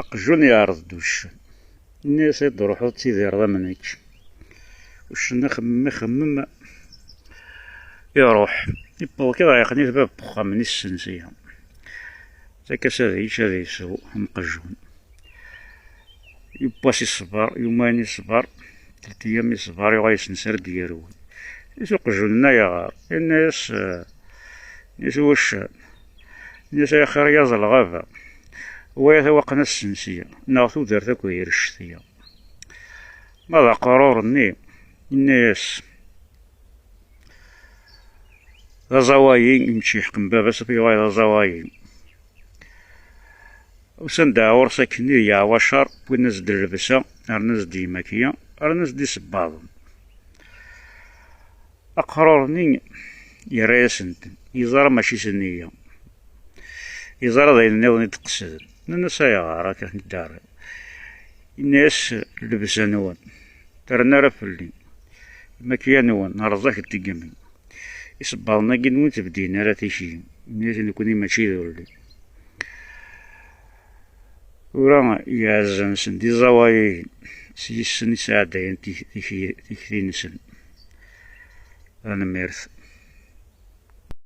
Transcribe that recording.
أقجون يعرض دوش الناس يروحو تيدير ضمنك وش نخمم يروح يبقى كذا يقني الباب بخا من السنسية تاكاس هذا يسو مقجون يباسي الصبار يومين يصبر 3 أيام يصبر يغا يسنسر ديالو يسو قجولنا يا غار الناس واش الناس يا خير ياز الغابة ويا وقنا السنسية ناغتو دارت اكو هي الشتية ماذا قرورني الناس ذا زواين يمشي حكم بابا سبي غاي ذا زواين وسندعور ساكني يا وشر والناس دي اللبسة الناس دي ماكية الناس دي سباضن أقرورني يراسنت يزار ماشي سنية يزار ذا الناوني تقصد الناس يا غارة الدار الناس لبسة نوان ترنا رفلي ماكية نوان رزاك التقمي يصبرنا كي نموت بدينا راه تيشي الناس نكوني ماشي ذولي وراه يعزن سن دي زوايين سيسن ساعدين تيكثي نسن أنا ميرث